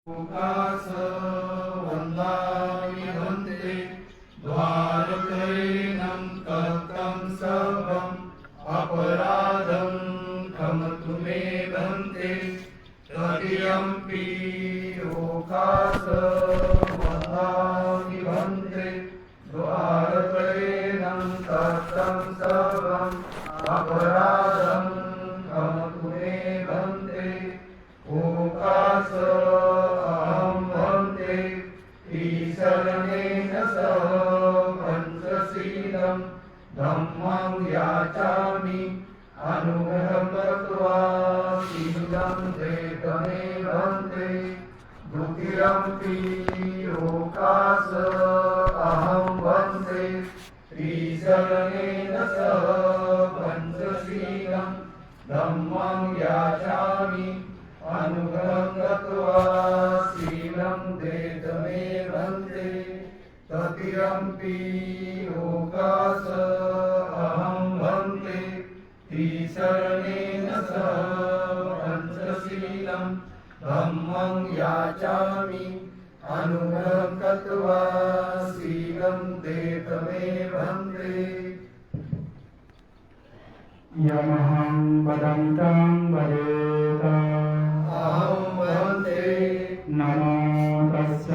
Lucas वन्दामि वन्दे द्वारकैनं कर्तं सर्वम् अपराधं क्षमतु मे वन्दे तदीयम्पि लोकास वन्दामि वन्दे द्वारकैनं कर्तं सर्वम् अपराधं क्षमतु मे वन्दे लोकास शरणेन सह पंचशीलं धम्मं याचामि अनुग्रहं कृत्वा शीलं देतमे वन्दे द्वितीयम्पि लोकास अहं वन्दे शरणेन सह पंचशीलं धम्मं याचामि अनुग्रहं कृत्वा शीलं देतमे वन्दे तदीयम्पि लोकास अहं वन्दे शरणेन सह पंचशीलं धम्मं याचामि अनुग्रहं कृत्वा शीलं देतमे वन्दे यमहं वदन्तं वदेत अहं वन्दे नमो तस्स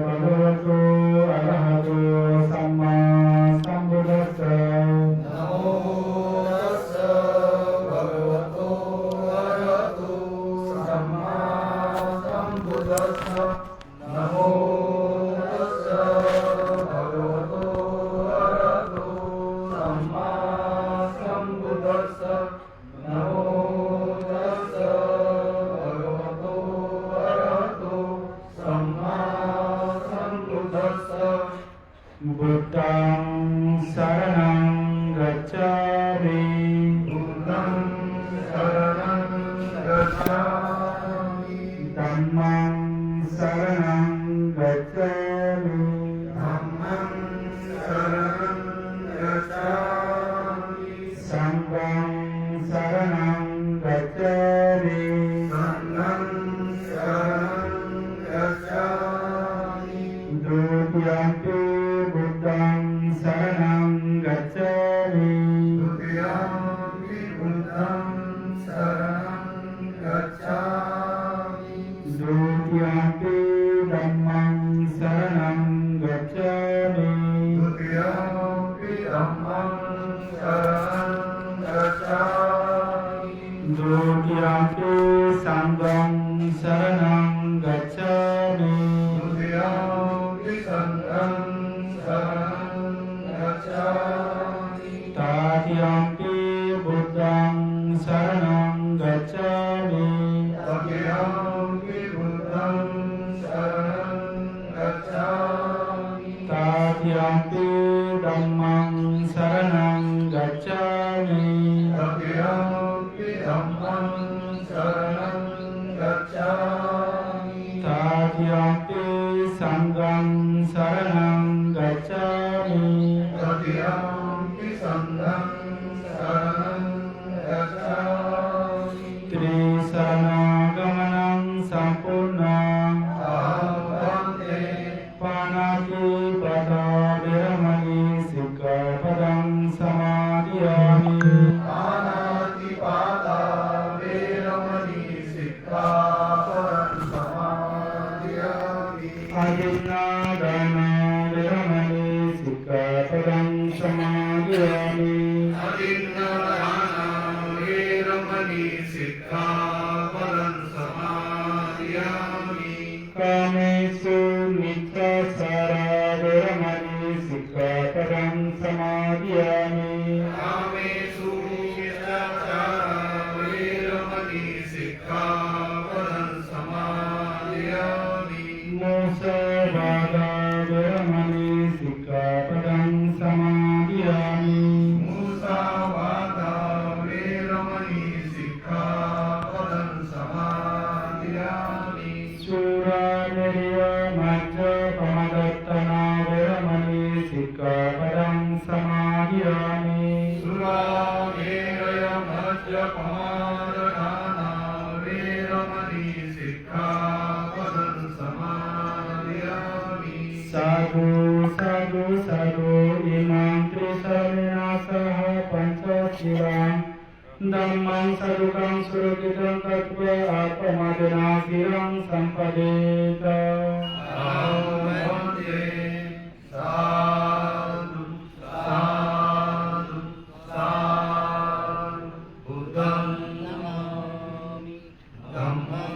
भगवतो अरहतो सम्मा सम्बुद्धस्स नमो तस्स भगवतो अरहतो सम्मा सम्बुद्धस्स नमो तस्स भगवतो अरहतो सम्मा सम्बुद्धस्स नमो तस्स भगवतो अरहतो सम्मा सम्बुद्धस्स बुद्धं शरणं गच्छामि बुद्धं शरणं गच्छामि धम्मं शरणं गच्छामि धम्मं शरणं गच्छामि संघं शरणं गच्छामि संघं शरणं गच्छामि द्वितीयम्पि बुद्धं शरणं गच्छामि द्वितीयम्पि बुद्धं शरणं गच्छामि द्वितीयम्पि धम्मं शरणं गच्छामि द्वितीयम्पि धम्मं शरणं गच्छामि द्वितीयम्पि संघं शरणं गच्छामि द्वितीयम्पि संघं शरणं गच्छामि तृतीयम्पि बुद्धं शरणं गच्छामि तृतीयम्पि बुद्धं शरणं गच्छामि तृतीयम्पि धम्मं शरणं गच्छामि तृतीयम्पि धम्मं शरणं गच्छामि तृतीयम्पि संघं शरणं गच्छामि तृतीयम्पि संघं शरणं गच्छामि त्रिशरणगमनं सम्पूर्णम् अहं वन्दे पाणातिपाता विरमणि सिक्खापदं समादयामि पाणातिपाता वेरमणि सिक्खापदं समादयामि अदिन्नादाना विरमणि सिक्खापदं समादयामि अदिन्नादाना वेरमणि सिक्खापदं समादयामि कामेषु मिथ्याचारा विरमणि सिक्खापदं समादयामि कामेषु मिथ्याचारा वेरमणि सिक्खापदं समादयामि मोक्षवादा विरमणि सिक्खापदं समादयामि मुसावादा वेरमणि सिक्खापदं समादयामि शूरामेर्यमद्यपमदत्तना विरमणि सिक्खापदं समादयामि सुरामेरयमद्यपमादधाना वेरमणि सिक्खापदं साधु साधु साधु इमां त्रिसर्वेण सह पंचशीलां धम्मं साधुकं सुरक्षितं तत्त्व आत्ममादिना शिरं सम्पदेत वन्दे साधु साधु साधु बुद्धं नमामि धम्मं